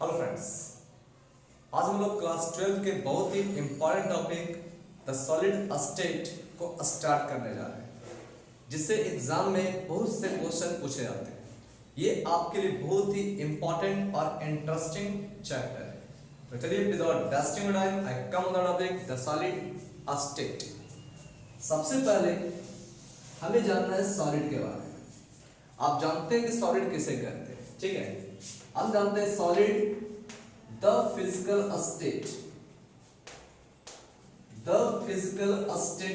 Hello friends, आज हम लोग क्लास 12 के बहुत ही important topic the solid state को स्टार्ट करने जा रहे हैं, जिससे एग्जाम में बहुत से क्वेश्चन पूछे जाते हैं। ये आपके लिए बहुत ही इंपॉर्टेंट और इंटरेस्टिंग चैप्टर है। तो चलिए without wasting time I come on the topic the solid state. सबसे पहले हमें जानना है सॉलिड के बारे में। आप जानते हैं कि सॉलिड किसे कहते हैं, ठीक है। हम जानते हैं solid the physical state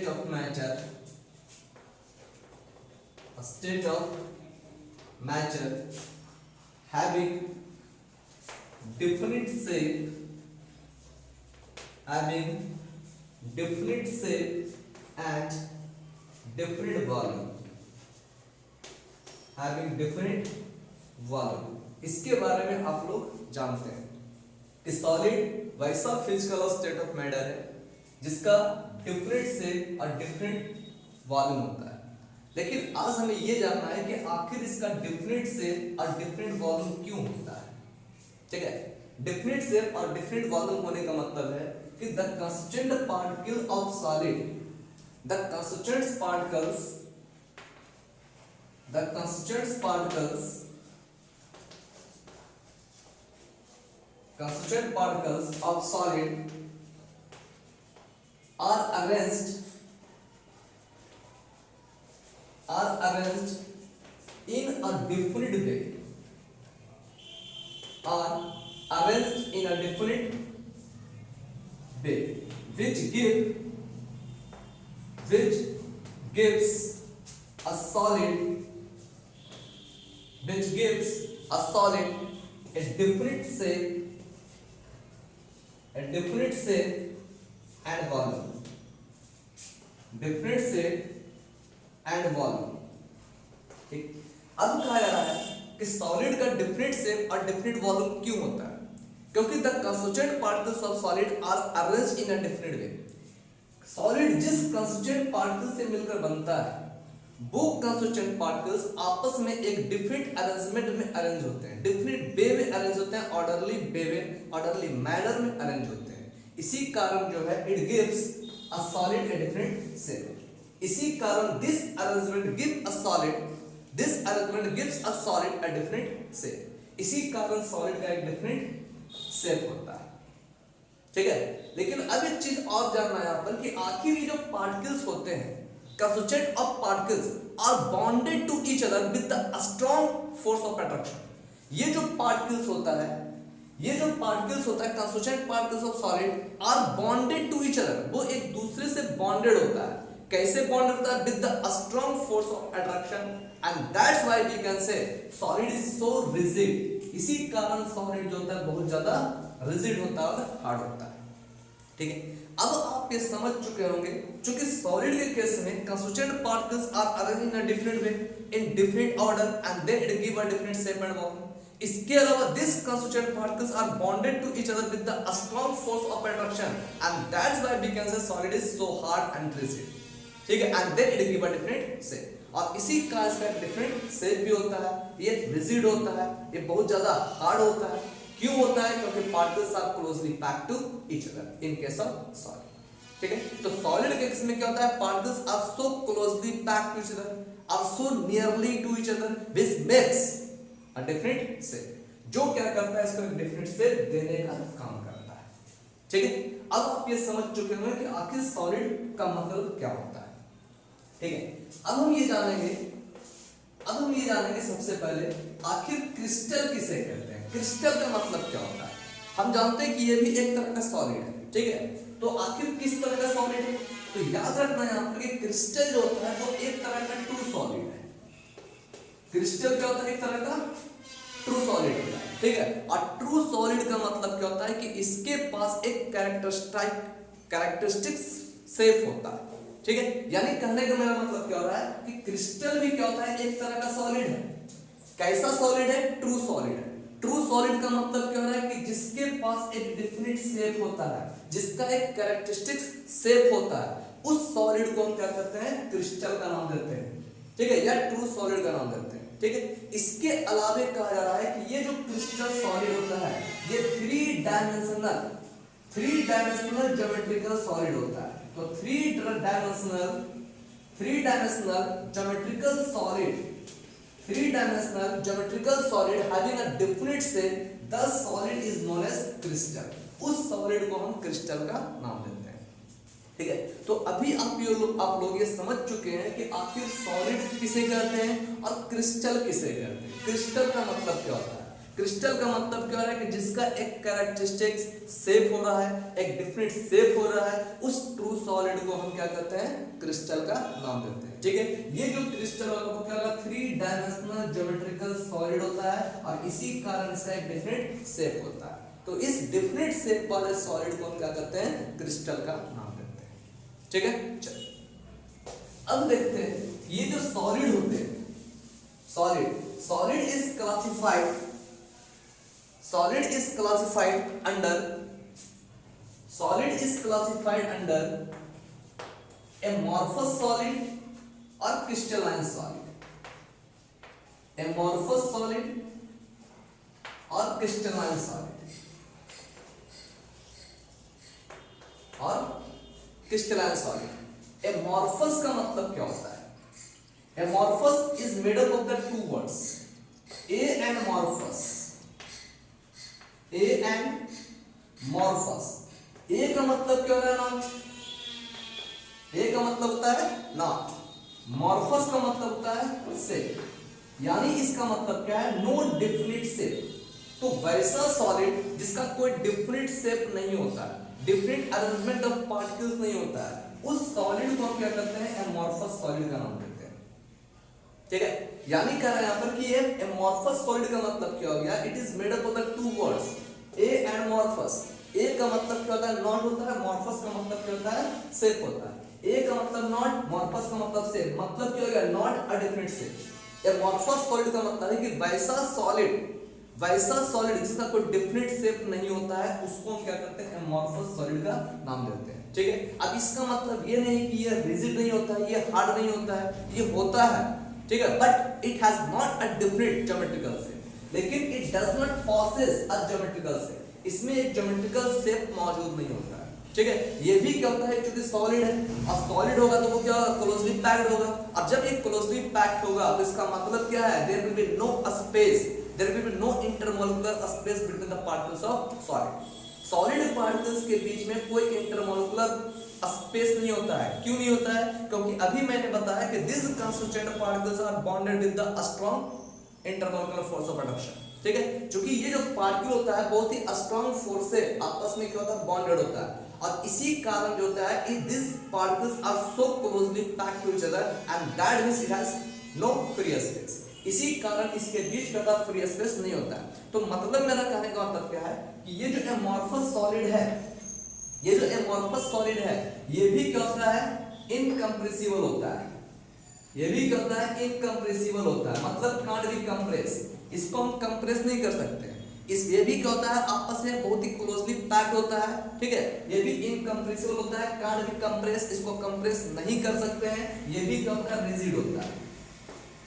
of matter, having definite shape and different volume। इसके बारे में आप लोग जानते हैं कि सॉलिड वैसा फिजिकल स्टेट ऑफ मैटर है जिसका डिफरेंट शेप और डिफरेंट वॉल्यूम होता है। लेकिन आज हमें यह जानना है कि आखिर इसका डिफरेंट शेप और डिफरेंट वॉल्यूम क्यों होता है, ठीक है। डिफरेंट शेप और डिफरेंट वॉल्यूम होने का मतलब है कि the constituent particle of solid, the constituent particles of solid are arranged in a different way, which gives a solid a different shape and volume। ठीक। अब कहा जा रहा है कि सॉलिड का डिफरेंट शेप और डिफरेंट वॉल्यूम क्यों होता है, क्योंकि the constituent particles of solid are arranged in a different way. Solid जिस कंस्टिट्यूएंट पार्टिकल से मिलकर बनता है वो कंस्टिट्यूएंट पार्टिकल्स आपस में एक डिफरेंट अरेंजमेंट में अरेंज होते हैं, डिफरेंट वे में अरेंज होते हैं, ऑर्डरली मैनर में अरेंज होते हैं। इसी कारण जो है it gives a solid a different shape. इसी कारण this arrangement gives a solid a different shape. इसी कारण सॉलिड का एक डिफरेंट शेप होता है, ठीक है। लेकिन अब एक चीज और जानना है यहाँ पर कि आखिर ये जो पार्टिकल्स होते हैं, constituent of particles are bonded to each other with the strong force of attraction। ये जो पार्टिकल्स होता है constituent particles of solid are bonded to each other, वो एक दूसरे से bonded होता है। कैसे bonded होता है? With the strong force of attraction, and that's why we can say solid is so rigid। इसी कारण solid जो होता है बहुत ज्यादा rigid होता है और हार्ड होता है, ठीक है। अब आप ये समझ चुके होंगे क्योंकि सॉलिड के केस में constituent particles are arranged in a different way, in different order, and then it give a different shape and volume. इसके अलावा this constituent particles are bonded to each other with the strong force of attraction, and that's why we can say solid is so hard and rigid, ठीक है। And then it give a different shape, और इसी का इसका different shape भी होता है, ये रिजिड होता है, ये बहुत ज्यादा हार्ड होता है। क्यों होता है? क्योंकि particles are closely packed to each other in case of solid, ठीक है। तो सॉलिड के केस में क्या होता है? Particles are so closely packed to each other, are so nearly to each other, which makes a different shape, जो क्या करता है? इसको एक डिफरेंट शेप देने का काम करता है, ठीक है। अब आप ये समझ चुके होंगे कि आखिर सॉलिड का मतलब क्या होता है, ठीक है। अब हम ये जानेंगे सबसे पहले आखिर क्रिस्टल किसे कहते हैं। क्रिस्टल का मतलब क्या होता है? हम जानते हैं कि ये भी एक तरह का सॉलिड है, ठीक है। तो आखिर किस तरह का सॉलिड है? तो याद रखना यहाँ पर कि क्रिस्टल जो होता है वो एक तरह का ट्रू सॉलिड है। क्रिस्टल क्या होता है? एक तरह का ट्रू सॉलिड होता है, ठीक है। और ट्रू सॉलिड का मतलब क्या होता है कि इसके पास एक कैरेक्टरिस्टिक शेप होता है, ठीक है। यानी कहने का मेरा मतलब क्या हो रहा है कि क्रिस्टल भी क्या होता है? एक तरह का सॉलिड है। कैसा सॉलिड है? ट्रू सॉलिड है। ट्रू सॉलिड का मतलब क्या हो रहा है कि जिसके पास एक डिफिनिट शेप होता है, जिसका एक कैरेक्टरिस्टिक शेप होता है, उस सॉलिड को हम क्या करते हैं? क्रिस्टल का नाम देते हैं, ठीक है, या ट्रू सॉलिड का नाम देते हैं, ठीक है। इसके अलावे कहा जा रहा है कि ये जो क्रिस्टल सॉलिड होता है ये थ्री डायमेंशनल ज्योमेट्रिकल सॉलिड होता है। तो three dimensional geometrical solid having a definite shape, the solid is known as crystal. उस सॉलिड को हम क्रिस्टल का नाम देते हैं। ठीक है, तो अभी आप लोग ये समझ चुके हैं कि आखिर सॉलिड किसे कहते हैं और क्रिस्टल किसे कहते हैं। क्रिस्टल का मतलब क्या होता है? क्रिस्टल का मतलब क्या है कि जिसका एक कैरेक्टरिस्टिक शेप हो रहा है, एक डिफरेंट शेप हो रहा है, उस ट्रू सॉलिड को हम क्या कहते हैं? क्रिस्टल का नाम देते हैं। ठीक है, ये जो क्रिस्टल वाला वो क्या होगा? थ्री डायमेंशनल ज्योमेट्रिकल सॉलिड होता है और इसी कारण इसका एक डिफरेंट शेप होता है। तो इस डिफरेंट शेप वाले सॉलिड को हम क्या कहते हैं? क्रिस्टल का नाम देते हैं। ठीक है, चलो अब देखते हैं ये जो सॉलिड होते हैं, solid is classified under amorphous solid or crystalline solid, amorphous solid और crystalline solid और crystalline solid। amorphous का मतलब क्या होता है? amorphous is made up of the two words a and morphous, a and morphous। a का मतलब क्या हो रहा है? नाम। a का मतलब होता है नाम, morphous का मतलब होता है शेप, यानी इसका मतलब क्या है? No definite shape. तो वैसा सॉलिड जिसका कोई डिफिनिट शेप नहीं होता है, डिफरेंट अरेंजमेंट ऑफ पार्टिकल्स नहीं होता है, उस सॉलिड को हम क्या करते हैं? एमॉर्फस सॉलिड का नाम देते हैं। ठीक है, यानी कह रहे हैं यहाँ पर कि ये एमॉर्फस सॉलिड का मतलब क्या हो गया? It is made up of the two words A and morphous. A का मतलब क्या होता है? नॉट होता है। मॉर्फस का मतलब क्या होता है? शेप होता है। ए का मतलब नॉट, मॉर्फस का मतलब शेप। मतलब क्या हो गया? Not a different shape. Amorphous solid का मतलब है कि वैसा सॉलिड जिसका कोई डिफरेंट शेप नहीं होता है, उसको हम क्या करते हैं? एमॉर्फस सॉलिड का नाम देते हैं। ठीक है, अब इसका मतलब ये नहीं कि ये रिजिड नहीं होता है, ये हार्ड नहीं होता है, ये होता है। ठीक है, but it has not a different geometrical shape, लेकिन it does not possess a geometrical shape. इसमें एक ज्योमेट्रिकल शेप मौजूद नहीं होता है। ठीक है, ये भी क्या होता है? क्योंकि सॉलिड है, और सॉलिड होगा तो वो क्या होगा? क्लोजली पैक्ड होगा। अब जब ये क्लोजली पैक्ड होगा तो इसका मतलब क्या है? There will be no space, there will be no intermolecular space between the particles of solid. Solid particles के बीच में कोई इंटरमोलिकुलर स्पेस नहीं होता है। क्यों नहीं होता है? क्योंकि अभी मैंने बताया कि this constituent particles are bonded with the strong intermolecular force of attraction. ठीक है, क्योंकि ये जो पार्टिकल होता है बहुत ही स्ट्रांग फोर्स से आपस में क्या होता है? बॉन्डेड होता है, और इसी कारण जो होता है कि this particles are so closely packed to each other and that means it has no free space. इसी कारण इसके बीच में फ्री स्पेस नहीं होता है। तो मतलब मेरा कहने का मतलब क्या है कि ये जो एमॉर्फस सॉलिड है, ये भी क्या होता है? इनकम्प्रेसिबल होता है। ये भी क्या होता है? इनकम्प्रेसिबल होता है, मतलब कांट बी कंप्रेस। इसको हम कंप्रेस नहीं कर सकते। ये भी क्या होता है? आपस में बहुत ही क्लोजली पैक्ड होता है। ठीक है, ये भी इनकम्प्रेसिबल होता है, कांट बी कंप्रेस। इसको कंप्रेस नहीं कर सकते हैं। ये भी क्या होता है? रिजिड होता है।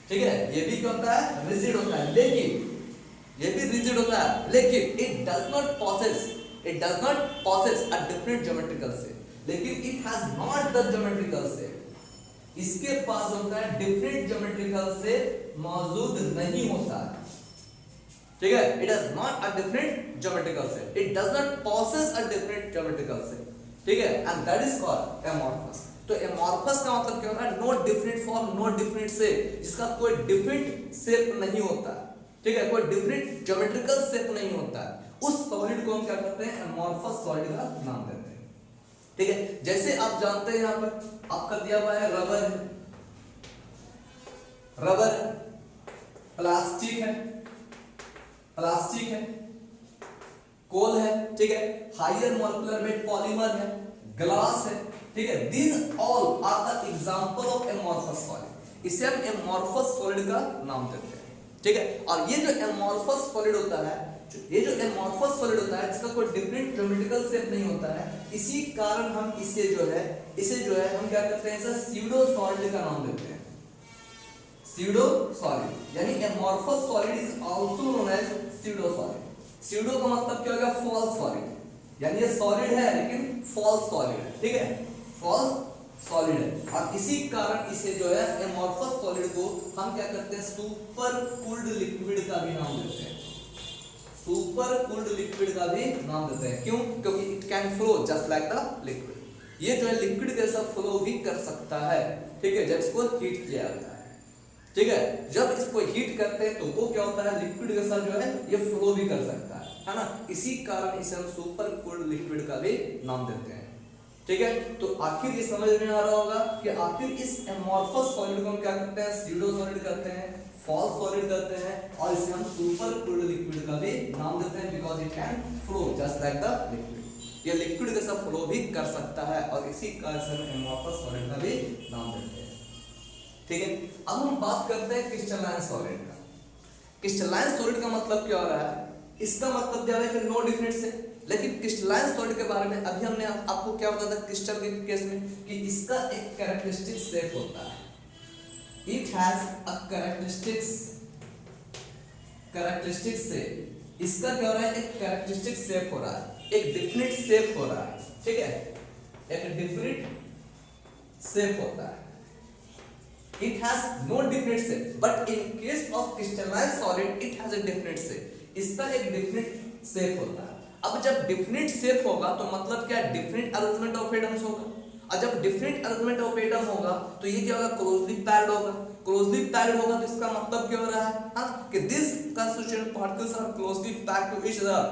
ठीक है, ये भी क्या होता है? रिजिड होता है, लेकिन ये भी रिजिड होता है, लेकिन it does not possess a different geometrical shape. लेकिन it has not the geometrical shape. इसके पास होता है डिफरेंट ज्योमेट्रिकल शेप मौजूद नहीं होता है। ठीक है, it has not a different geometrical shape, it does not possess a different geometrical shape. ठीक है, and that is called amorphous. तो एमॉर्फस का मतलब क्या होता है? No different form, no different shape, जिसका कोई डिफरेंट शेप नहीं होता। ठीक है, कोई डिफरेंट ज्योमेट्रिकल शेप नहीं होता है, उस सॉलिड को हम क्या करते हैं? एमॉर्फस सॉलिड का नाम देते हैं। ठीक है, जैसे आप जानते हैं यहां पर आपका दिया हुआ है रबर प्लास्टिक है, कोल है। ठीक है, हायर मॉलिक्यूलर वेट पॉलीमर है, ग्लास है। ठीक है, these all are the example of amorphous solid। इसे हम amorphous solid का नाम देते हैं। ठीक है, और ये जो amorphous solid होता है, जिसका कोई डिफरेंट ज्योमेट्रिकल शेप नहीं होता है, इसी कारण हम इसे जो है हम क्या करते हैं? इसे स्यूडो सॉलिड का नाम देते हैं। स्यूडो सॉलिड यानी amorphous solid is also known as pseudo solid। Pseudo का मतलब क्या होगा, फॉल्स सॉलिड, यानी ये सॉलिड है लेकिन फॉल्स सॉलिड है, ठीक है, फॉल्स सॉलिड है। और इसी कारण इसे जो है एमॉर्फस सॉलिड को हम क्या करते हैं, सुपर कूल्ड लिक्विड का भी नाम देते हैं, सुपर कूल्ड लिक्विड का भी नाम देते हैं। क्यों? क्योंकि it can flow just like the liquid, ये जो है लिक्विड जैसा फ्लो भी कर सकता है, ठीक है, जब इसको हीट किया जाता है, ठीक है, जब इसको हीट करते हैं तो वो क्या होता है, लिक्विड जैसा जो है ये फ्लो भी कर सकता है ना, इसी कारण इसे हम सुपर कूल्ड लिक्विड का भी नाम देते हैं, ठीक है। तो आखिर ये समझ में आ रहा होगा कि आखिर इस एमॉर्फस सॉलिड को हम क्या करते हैं, स्यूडो सॉलिड करते हैं, फॉल्स सॉलिड करते हैं, और इसे हम सुपर कूल्ड लिक्विड का भी नाम देते हैं, because it can flow just like the liquid, ये लिक्विड जैसा फ्लो भी कर सकता है, और इसी कारण से हम एमॉर्फस सॉलिड का भी नाम देते हैं, ठीक है। अब हम बात करते हैं क्रिस्टलाइन सॉलिड का। क्रिस्टलाइन सॉलिड का मतलब क्या हो रहा है, इसका मतलब क्या है कि नो डिफरेंट से, लेकिन क्रिस्टलाइन सॉलिड के बारे में अभी हमने आपको क्या बताया था क्रिस्टल के केस में, कि इसका एक कैरेक्टरिस्टिक शेप होता है, it has a characteristic shape, इसका क्या हो रहा है, एक कैरेक्टरिस्टिक शेप हो रहा है, एक डिफरेंट शेप हो रहा है, ठीक है, एक डिफरेंट शेप होता है, it has no different shape, but in case of crystalline solid it has a different shape, इसका एक डिफरेंट शेप होता है। अब जब डिफरेंट शेप होगा तो मतलब क्या, डिफरेंट अरेंजमेंट ऑफ एटम्स होगा, और जब डिफरेंट अरेंजमेंट ऑफ एटम होगा तो ये क्या होगा, क्लोजली पैक्ड होगा, क्लोजली पैक्ड होगा तो इसका मतलब क्या हो रहा है, हाँ, कि this constituent particles are closely packed to each other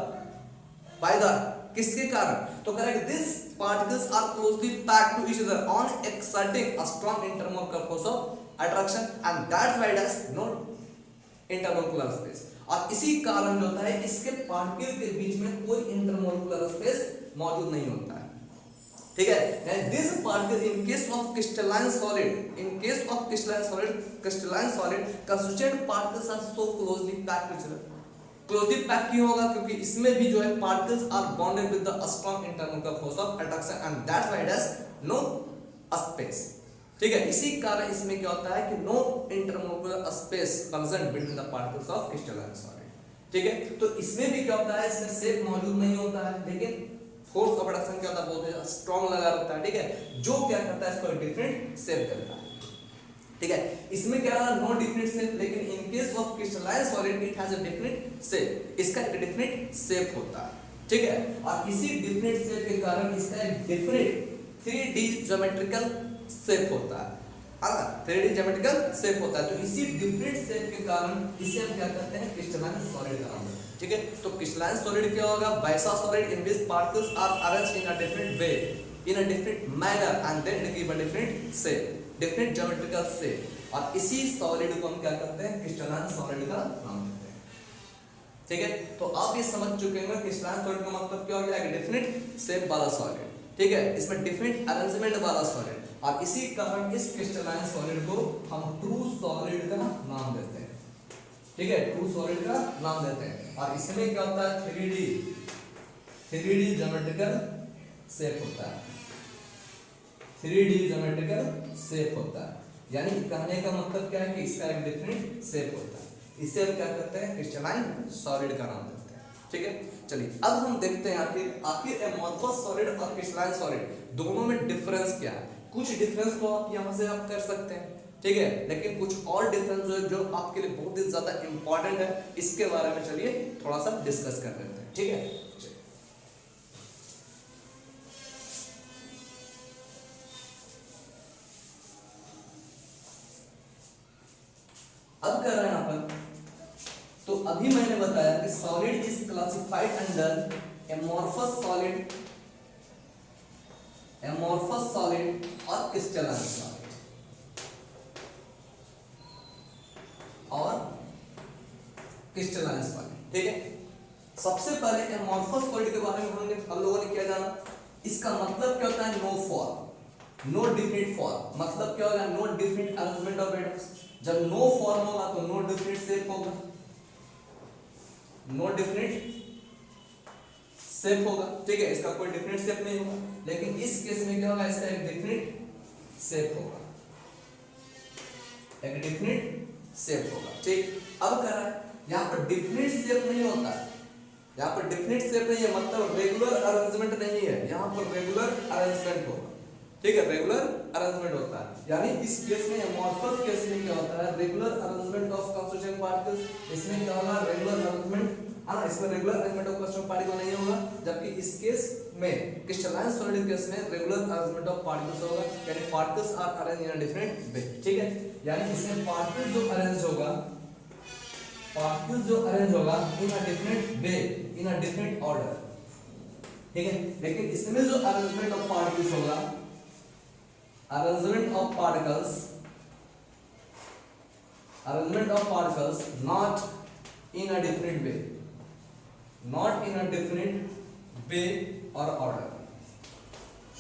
by the, किसके कारण, तो correct, this particles are closely packed to each other on exerting a strong intermolecular force of attraction, and that's why it has no intermolecular space, और इसी कारण जो होता है इसके पार्टिकल के बीच में कोई इंटरमोलिकुलर स्पेस मौजूद नहीं होता है, ठीक है। This particle in case of crystalline solid, in case of crystalline solid constituent particles are so closely packed to each other, closely pack क्यों होगा, क्योंकि इसमें भी जो है particles are bonded with the strong intermolecular force of attraction, and that's why it has no space, ठीक है, इसी कारण इसमें क्या होता है कि no intermolecular space present between the particles of crystalline solid, ठीक है। तो इसमें भी क्या होता है, इसमें शेप मौजूद नहीं होता है, लेकिन फोर्स ऑफ अट्रैक्शन क्या होता है, बहुत स्ट्रॉन्ग लगा रहता है, ठीक है, जो क्या करता है इसको डिफरेंट शेप देता है, ठीक है। इसमें क्या रहा, नो डिफरेंट शेप, लेकिन इन case of crystalline solid it has a different shape, इसका एक डिफरेंट शेप होता है, ठीक है, और इसी डिफरेंट शेप के कारण इसका एक डिफरेंट 3D ज्योमेट्रिकल शेप होता है, हाँ, 3D ज्योमेट्रिकल शेप होता है, तो इसी डिफरेंट शेप के कारण इसे हम क्या कहते हैं, क्रिस्टलाइन सॉलिड का नाम, ठीक है। तो क्रिस्टलाइन सॉलिड क्या होगा, वैसा solid in which particles are arranged in a different way, in a different manner, and then it give a different shape, different geometrical shape, और इसी सॉलिड को हम क्या करते हैं, क्रिस्टलाइन सॉलिड का नाम देते हैं, ठीक है। तो आप ये समझ चुके हैं क्रिस्टलाइन सॉलिड का मतलब क्या हो गया, डिफरेंट शेप वाला सॉलिड, ठीक है, इसमें डिफरेंट अरेंजमेंट वाला सॉलिड, और इसी कारण इस क्रिस्टलाइन सॉलिड को हम ट्रू सॉलिड का नाम देते हैं, ठीक है, ट्रू सॉलिड का नाम देते हैं, और इसमें क्या होता है, 3D ज्योमेट्रिकल शेप होता है, 3D ज्योमेट्रिकल शेप होता है, यानी कहने का मतलब क्या है कि इसका एक डिफरेंट शेप होता है, इसे हम क्या करते हैं, क्रिस्टलाइन सॉलिड का नाम देते हैं, ठीक है। चलिए अब हम देखते हैं आखिर एमॉर्फस सॉलिड और क्रिस्टलाइन सॉलिड दोनों में डिफरेंस क्या है। कुछ डिफरेंस तो आप यहाँ से आप कर सकते हैं, ठीक है, लेकिन कुछ और डिफरेंस जो आपके लिए बहुत ही ज्यादा इंपॉर्टेंट है, इसके बारे में चलिए थोड़ा सा डिस्कस कर लेते हैं, ठीक है। अब कर रहे हैं यहाँ पर, तो अभी मैंने बताया कि solid is classified under amorphous solid और क्रिस्टलाइन सॉलिड, और क्रिस्टलाइन सॉलिड, ठीक है। सबसे पहले एमॉर्फस सॉलिड के बारे में हम लोगों ने क्या जाना, इसका मतलब क्या होता है, no form, no different form, मतलब क्या होगा, no different arrangement of atoms, जब नो फॉर्म होगा तो नो डिफरेंट शेप होगा, नो डिफरेंट शेप होगा, ठीक है, इसका कोई डिफरेंट शेप नहीं होगा, लेकिन इस केस में क्या होगा, इसका एक डिफरेंट शेप होगा, एक डिफरेंट शेप होगा, ठीक। अब क्या है, यहाँ पर डिफरेंट शेप नहीं होता, यहाँ पर डिफिनिट शेप नहीं है, मतलब रेगुलर अरेंजमेंट नहीं है, यहाँ पर रेगुलर अरेंजमेंट होगा, ठीक है, रेगुलर अरेंजमेंट होता है। यानी इस केस में एमॉर्फस केस में क्या होता है, regular arrangement of constituent particles, इसमें क्या होगा, रेगुलर अरेंजमेंट, है ना, इसमें regular arrangement of constituent particle नहीं होगा, जबकि इस केस में क्रिस्टलाइन सॉलिड केस में रेगुलर अरेंजमेंट ऑफ पार्टिकल्स होगा, यानी particles are arrange in a different way, ठीक है। यानी इसमें पार्टिकल्स जो अरेंज होगा, पार्टिकल्स जो अरेंज होगा in a different way, in a different order, ठीक है। लेकिन इसमें जो अरेंजमेंट ऑफ पार्टिकल्स होगा, arrangement of particles not in a different way, not in a different way or order,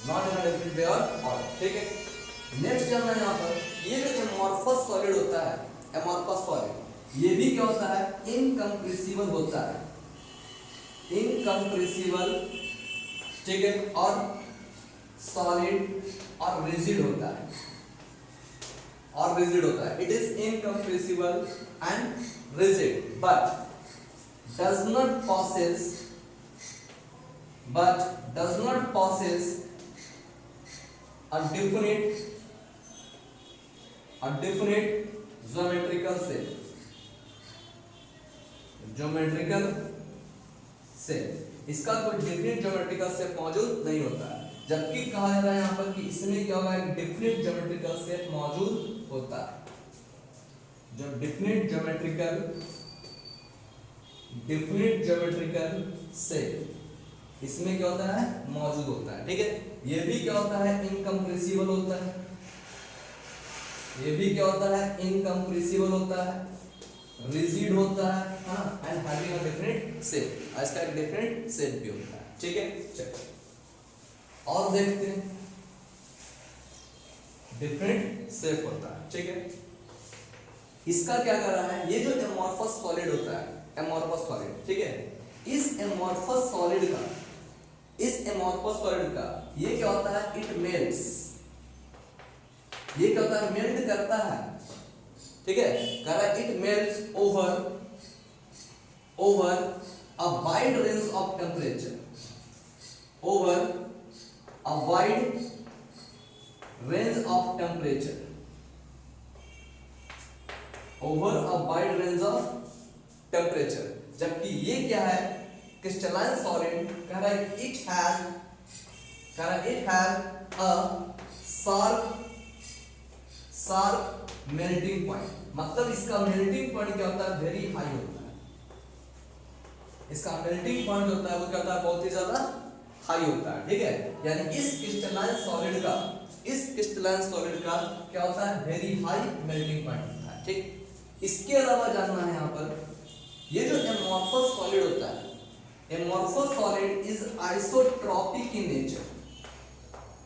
not in a different way or order, ठीक है। Next जानना है यहाँ पर, ये जो एमॉर्फस सॉलिड होता है, एमॉर्फस सॉलिड, ये भी क्या होता है, इनकम्प्रेसिबल होता है, इनकम्प्रेसिबल, ठीक है, और सॉलिड और रिजिड होता है, और रिजिड होता है, it is incompressible and rigid, but does not possess a definite geometrical shape, इसका कोई डिफिनिट ज्योमेट्रिकल शेप मौजूद नहीं होता है, जबकि कहा जा रहा है यहाँ पर कि इसमें क्या होगा, एक डिफिनिट ज्योमेट्रिकल शेप मौजूद होता है, जो डिफिनिट ज्योमेट्रिकल शेप इसमें क्या होता है, मौजूद होता है, ठीक है। ये भी क्या होता है, इनकम्प्रेसिबल होता है, ये भी क्या होता है, इनकम्प्रेसिबल होता है, रिजिड होता है, हाँ, and having a different shape, इसका एक डिफरेंट शेप भी होता है, ठीक है। चलिए और देखते हैं, डिफरेंट शेप होता है, ठीक है। इसका क्या कर रहा है, ये जो एमॉर्फस सॉलिड होता है, एमॉर्फस सॉलिड, ठीक है, इस एमॉर्फस सॉलिड का ये क्या होता है, इट मेल्ट्स, ये क्या होता है, मेल्ट करता है, ठीक है, कह रहा है it melts over a wide range of temperature, over a wide range of temperature, over a wide range of temperature, जबकि ये क्या है, क्रिस्टलाइन सॉलिड, कह रहा है it has a sharp melting point, मतलब इसका मेल्टिंग पॉइंट क्या होता है, वेरी हाई होता है, इसका मेल्टिंग पॉइंट होता है वो क्या होता है, बहुत ही ज्यादा हाई होता है, ठीक है। यानी इस क्रिस्टलाइन सॉलिड का क्या होता है, वेरी हाई मेल्टिंग पॉइंट होता है, ठीक। इसके अलावा जानना है यहाँ पर, ये जो एमॉर्फस सॉलिड होता है, amorphous solid is isotropic in nature,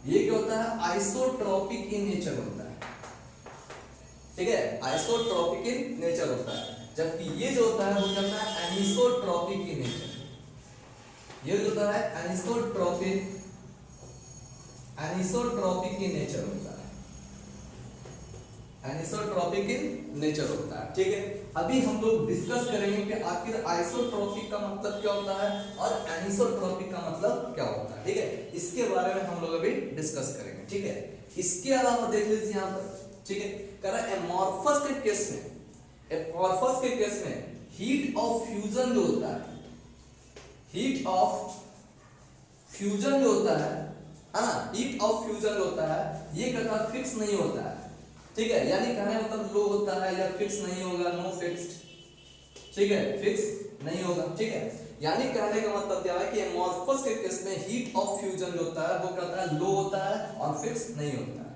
ये क्या होता है, आइसोट्रोपिक इन नेचर होता है, ठीक है, आइसोट्रोपिक इन नेचर होता है, जबकि ये जो होता है वो क्या होता है, एनिसोट्रोपिक इन नेचर, ये जो होता है एनिसोट्रोपिक इन नेचर होता है, एनिसोट्रोपिक इन नेचर होता है, ठीक है। अभी हम लोग डिस्कस करेंगे कि आखिर आइसोट्रोपिक का मतलब क्या होता है और एनिसोट्रोपिक का मतलब क्या होता है, ठीक है, इसके बारे में हम लोग अभी डिस्कस करेंगे, ठीक है। इसके अलावा देख लीजिए यहाँ पर, ठीक है, कह रहा है एमॉर्फस के केस में हीट ऑफ फ्यूजन जो होता है, हीट ऑफ फ्यूजन जो होता है ना, हीट ऑफ फ्यूजन जो होता है, ये कहता है फिक्स नहीं होता है, ठीक है, यानी कहने मतलब लो होता है या फिक्स नहीं होगा, नो फिक्स्ड, ठीक है, फिक्स नहीं होगा, ठीक है। यानी कहने का मतलब क्या है कि एमॉर्फस के केस में हीट ऑफ फ्यूजन जो होता है वो कहता है लो होता है और फिक्स नहीं होता है,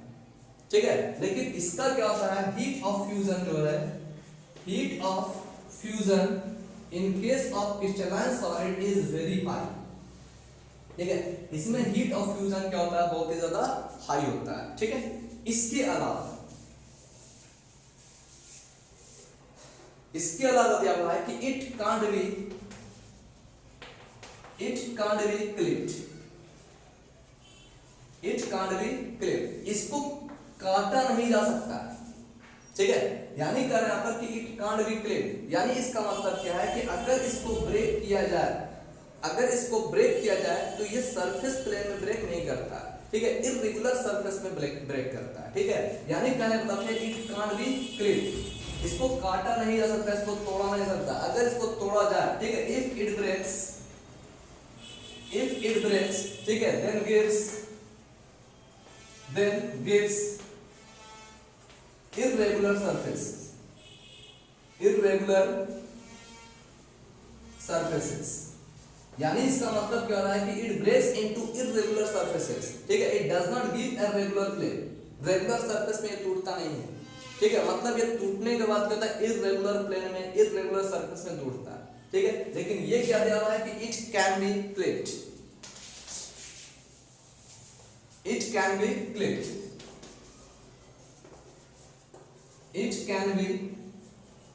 ठीक है। लेकिन इसका क्या होता है, हीट ऑफ फ्यूजन जो है, heat of fusion in case of crystalline solid is very high, ठीक है, इसमें हीट ऑफ फ्यूजन क्या होता है, बहुत ही ज्यादा हाई होता है, ठीक है। इसके अलावा दिया हुआ है कि it can't be clipped, इसको काटा नहीं जा सकता, ठीक है। यानी कह रहे हैं यहाँ पर कि इट कांट बी क्लिप्ड, यानी इसका मतलब क्या है कि अगर इसको ब्रेक किया जाए अगर इसको ब्रेक किया जाए तो ये सरफेस प्लेन में ब्रेक नहीं करता, ठीक है, इररेगुलर सरफेस में ब्रेक करता है, ठीक है। यानी कहने का मतलब है इट कांट बी क्लिप, इसको काटा नहीं जा सकता, इसको तोड़ा नहीं सकता। अगर इसको तोड़ा जाए, ठीक है, इफ इट ब्रेक्स, ठीक है, then gives irregular surfaces। यानी इसका मतलब क्या हो रहा है कि it breaks into irregular surfaces, ठीक है, it does not give a regular plane, regular surface में ये टूटता नहीं है, ठीक है, मतलब ये टूटने के बाद क्या होता है, इररेगुलर प्लेन में, इररेगुलर सरफेस में टूटता है, ठीक है। लेकिन ये क्या दिया हुआ है कि it can be clipped, it can be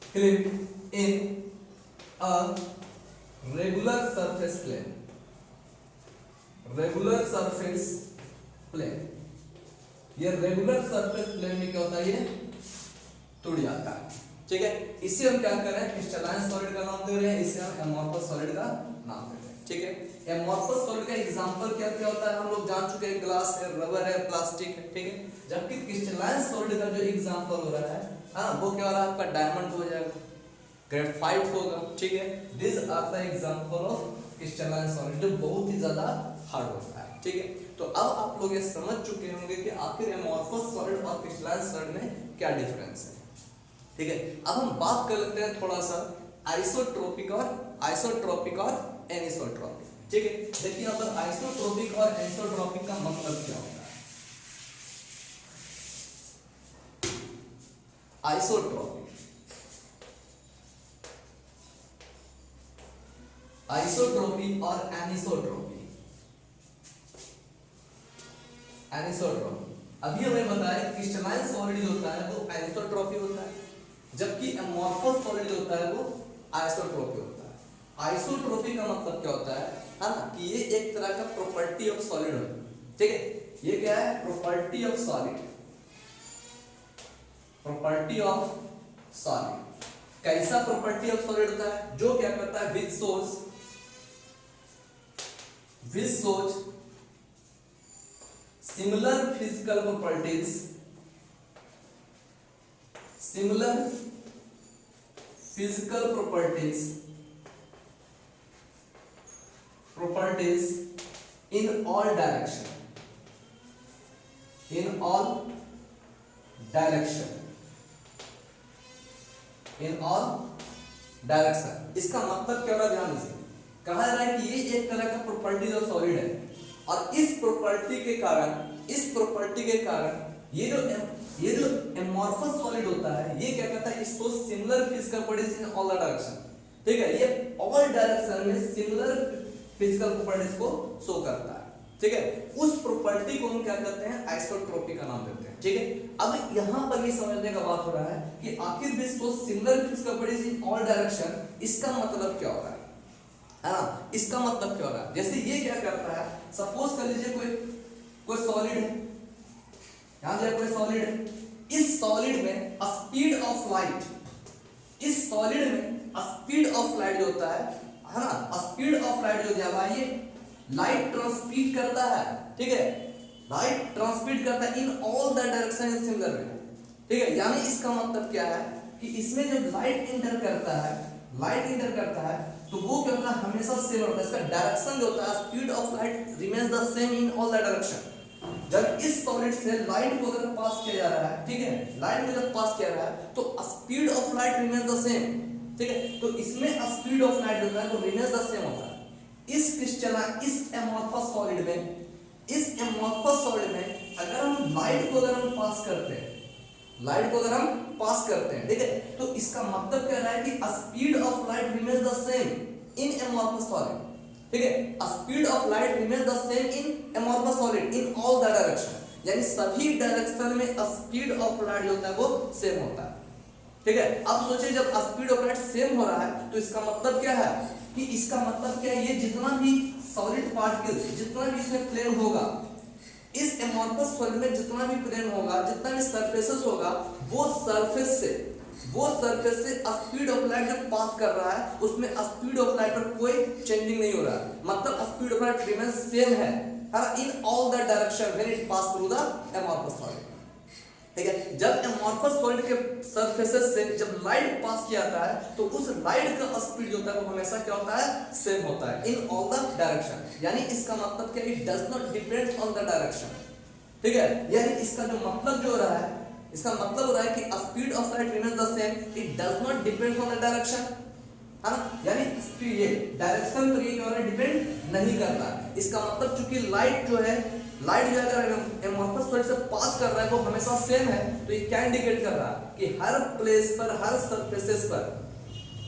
clipped in a regular surface plane, ये रेगुलर सरफेस प्लेन में क्या होता है, ये टूट जाता है, ठीक है। इसे हम क्या कर रहे हैं, क्रिस्टलाइन सॉलिड का नाम दे रहे हैं, इसे हम एमोर्फस सॉलिड का नाम दे रहे हैं, ठीक है। एमोर्फस सॉलिड का एग्जांपल क्या क्या होता है हम लोग जान चुके हैं, ग्लास है, रबर है, प्लास्टिक है, ठीक है। जबकि क्रिस्टलाइन सॉलिड का जो एग्जांपल हो रहा है, हाँ, वो क्या हो रहा है, आपका डायमंड हो जाएगा, ग्रेफाइट होगा, ठीक है। This are the example of crystalline solid जो बहुत ही ज्यादा हार्ड होता है, ठीक है। तो अब आप लोग ये समझ चुके होंगे कि आखिर एमोर्फस सॉलिड और क्रिस्टलाइन सॉलिड में क्या डिफरेंस है, ठीक है। अब हम बात कर लेते हैं थोड़ा सा आइसोट्रोपिक और एनिसोट्रोपिक, ठीक है। देखिए यहाँ पर आइसोट्रोपिक और एनिसोट्रोपिक का मतलब क्या होता है। आइसोट्रोपिक और एनिसोट्रोपिक। अभी हमें बताया क्रिस्टलाइन सॉलिड होता है वो एनिसोट्रोपिक होता है, जबकि एमोर्फस सॉलिड होता है वो आइसोट्रोपिक होता है। आइसोट्रोपिक का मतलब क्या होता है ना, कि ये एक तरह का प्रॉपर्टी ऑफ सॉलिड है, ठीक है। ये क्या है, प्रॉपर्टी ऑफ सॉलिड। कैसा प्रॉपर्टी ऑफ सॉलिड होता है, जो क्या करता है, विच shows similar physical properties in all direction। इसका मतलब क्या हो रहा है, ध्यान दीजिए, कहा जा रहा है कि ये एक तरह का प्रॉपर्टी ऑफ सॉलिड है, और इस प्रॉपर्टी के कारण ये जो एमोर्फस सॉलिड होता है, ये क्या करता है, इसको similar physical properties in all direction, ठीक है। ये ऑल डायरेक्शन में सिमिलर फिजिकल प्रॉपर्टीज को शो करता है, ठीक है। उस प्रॉपर्टी को हम क्या कहते हैं, आइसोट्रोपिक का नाम देते हैं, ठीक है। अब यहाँ पर ये समझने का बात हो रहा है कि आखिर भी similar physical properties in all direction, इसका मतलब क्या हो रहा है ना, इसका मतलब क्या हो रहा है। जैसे ये क्या करता है, सपोज कर लीजिए कोई सॉलिड है, यहां जो कोई सॉलिड है, इस सॉलिड में स्पीड ऑफ लाइट जो होता है ना, स्पीड ऑफ लाइट जो दिया हुआ है, ये लाइट ट्रांसमिट करता है, ठीक है, लाइट ट्रांसमिट करता है in all the direction in similar way, ठीक है। यानी इसका मतलब क्या है कि इसमें जो लाइट इंटर करता है तो वो क्या होता है, हमेशा सेम होता है, इसका डायरेक्शन जो होता है, speed of light remains the same in all the direction. जब इस सॉलिड से लाइट को अगर पास किया जा रहा है, ठीक है, लाइट को जब पास किया जा रहा है तो speed of light remains the same, ठीक है। तो इसमें स्पीड ऑफ लाइट जो है वो रिमेन्स द सेम होता है। इस एमोर्फस सॉलिड में अगर हम लाइट को पास करते हैं, ठीक है, तो इसका मतलब क्या रहा है कि speed of light remains the same in amorphous solid, ठीक है। Speed of light remains the same in amorphous solid in all the direction, यानी सभी डायरेक्शन में स्पीड ऑफ लाइट जो होता है वो सेम होता है, ठीक है। अब सोचिए जब स्पीड ऑफ लाइट सेम हो रहा है तो इसका मतलब क्या है कि ये जितना भी सॉलिड पार्टिकल्स, जितना भी इसमें प्लेन होगा, इस एमोर्फस सॉलिड में जितना भी प्लेन होगा, जितना भी सरफेसेस होगा, वो सरफेस से वो सरफेस से स्पीड ऑफ लाइट जब पास कर रहा है उसमें स्पीड ऑफ लाइट पर कोई चेंजिंग नहीं हो रहा है, मतलब speed of light remains same है in all the direction when it pass through the amorphous solid. ठीक है, जब एमॉर्फस सॉलिड के सरफेसेस से जब लाइट पास किया जाता है तो उस लाइट का स्पीड जो होता है वो हमेशा क्या होता है, सेम होता है इन ऑल द डायरेक्शन। यानी इसका मतलब क्या, it does not depend on the direction. ठीक है, यानी इसका जो मतलब जो हो रहा है, इसका मतलब हो रहा है कि speed of light remains the same, it does not depend on the direction, है ना। यानी स्पीड ये डायरेक्शन पर ये क्या हो रहा है, डिपेंड नहीं करता। इसका मतलब चूंकि लाइट जो है अगर एमॉर्फस सॉलिड से पास कर रहा है वो हमेशा सेम है, तो ये क्या इंडिकेट कर रहा है कि हर प्लेस पर, हर सरफेसेस पर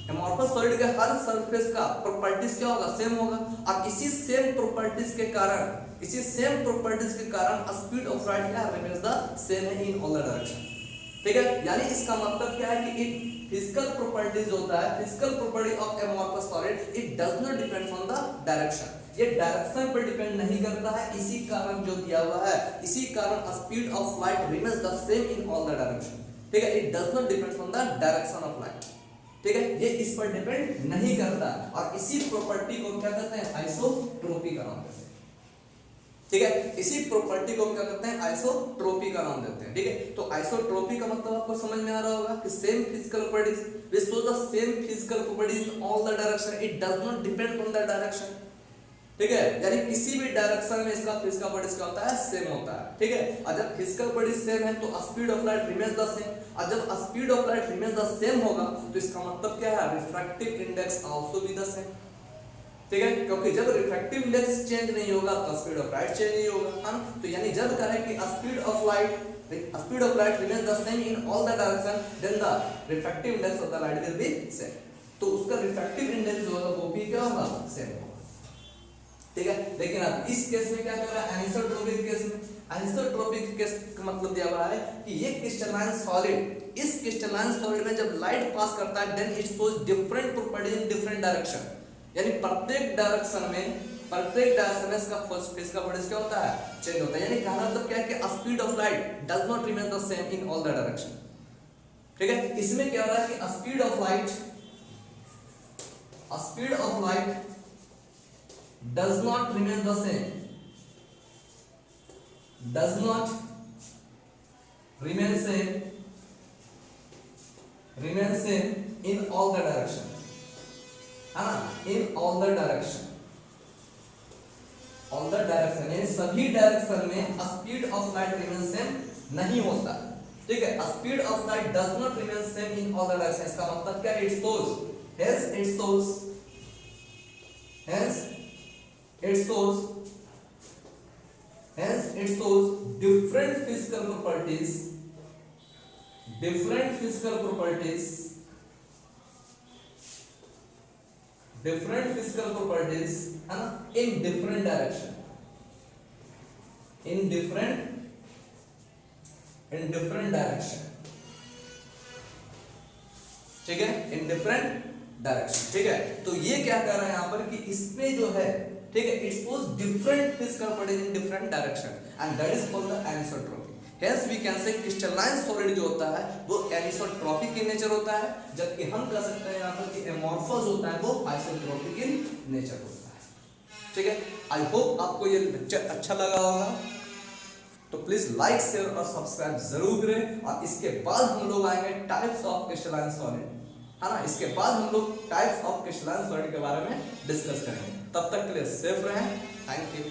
एमॉर्फस सॉलिड के हर सरफेस का प्रॉपर्टीज क्या होगा, सेम होगा। और इसी सेम प्रॉपर्टीज के कारण स्पीड ऑफ लाइट क्या रिमेंस द सेम है इन ऑल द डायरेक्शन। ठीक है, यानी इसका मतलब क्या है कि इट फिजिकल प्रॉपर्टीज होता है, physical property of amorphous solid, it does not depend on the direction. ये डायरेक्शन पर डिपेंड नहीं करता है, इसी कारण जो दिया हुआ है, इसी कारण speed of light remains the same in all the direction. ठीक है, it does not depend on the direction of light. ठीक है, ये इस पर डिपेंड नहीं करता और इसी प्रॉपर्टी को क्या कहते हैं, आइसोट्रोपी का नाम देते हैं। ठीक है, इसी प्रॉपर्टी को क्या कहते हैं, आइसोट्रोपी का नाम देते हैं। ठीक है, तो आइसोट्रोपी का मतलब आपको समझ में आ रहा होगा कि same physical properties, we show the same physical properties in all the direction, it does not depend on the direction. ठीक है, यानी किसी भी डायरेक्शन में इसका फिजिकल प्रॉपर्टीज क्या होता है, सेम होता है। ठीक है, और जब फिजिकल प्रॉपर्टीज सेम है तो speed of light remains the same, और जब speed of light remains the same होगा तो इसका मतलब क्या है, refractive index also be the same. ठीक है, क्योंकि जब रिफ्रैक्टिव इंडेक्स चेंज नहीं होगा तो स्पीड ऑफ लाइट चेंज नहीं होगा, है ना। तो यानी जब कहें कि speed of light remains the same in all the direction, then the refractive index of the light will be same. तो उसका रिफ्रैक्टिव इंडेक्स जो होगा वो भी क्या होगा, सेम होगा। ठीक है, लेकिन अब इस केस में क्या कर रहा है, एनिसोट्रोपिक केस में, एनिसोट्रोपिक केस का मतलब दिया हुआ है कि ये क्रिस्टलाइन सॉलिड, इस क्रिस्टलाइन सॉलिड में जब लाइट पास करता है then it shows different properties in different direction. यानी प्रत्येक डायरेक्शन में इसका फेस का प्रॉपर्टीज क्या होता है, चेंज होता है। यानी कहना मतलब क्या है कि speed of light does not remain the same in all the direction. ठीक है, इसमें क्या हो रहा है कि speed of light does not remain the same, does not remain same in all the direction, है ना, in all the direction यानी सभी डायरेक्शन में speed of light remain same नहीं होता। ठीक है, speed of light does not remain same in all the direction, इसका मतलब क्या, it shows different physical properties है ना, in different direction, in different direction। ठीक है, in different डायरेक्शन। ठीक है, तो ये क्या कर रहा है यहाँ पर कि इसमें जो है, ठीक है, it shows different physical properties in different direction and that is called the anisotropy. Hence we can say crystalline solid जो होता है वो एनिसोट्रोपिक इन नेचर होता है, जबकि हम कह सकते हैं यहाँ पर कि एमॉर्फस होता है वो आइसोट्रोपिक इन नेचर होता है। ठीक है, आई होप आपको ये लेक्चर अच्छा लगा होगा, तो प्लीज लाइक, शेयर और सब्सक्राइब जरूर करें। और इसके बाद हम लोग आएंगे टाइप्स ऑफ क्रिस्टलाइन सॉलिड, है ना। इसके बाद हम लोग टाइप्स ऑफ क्रिस्टलाइन सॉलिड के बारे में डिस्कस करेंगे। तब तक के लिए सेफ रहें। Thank you.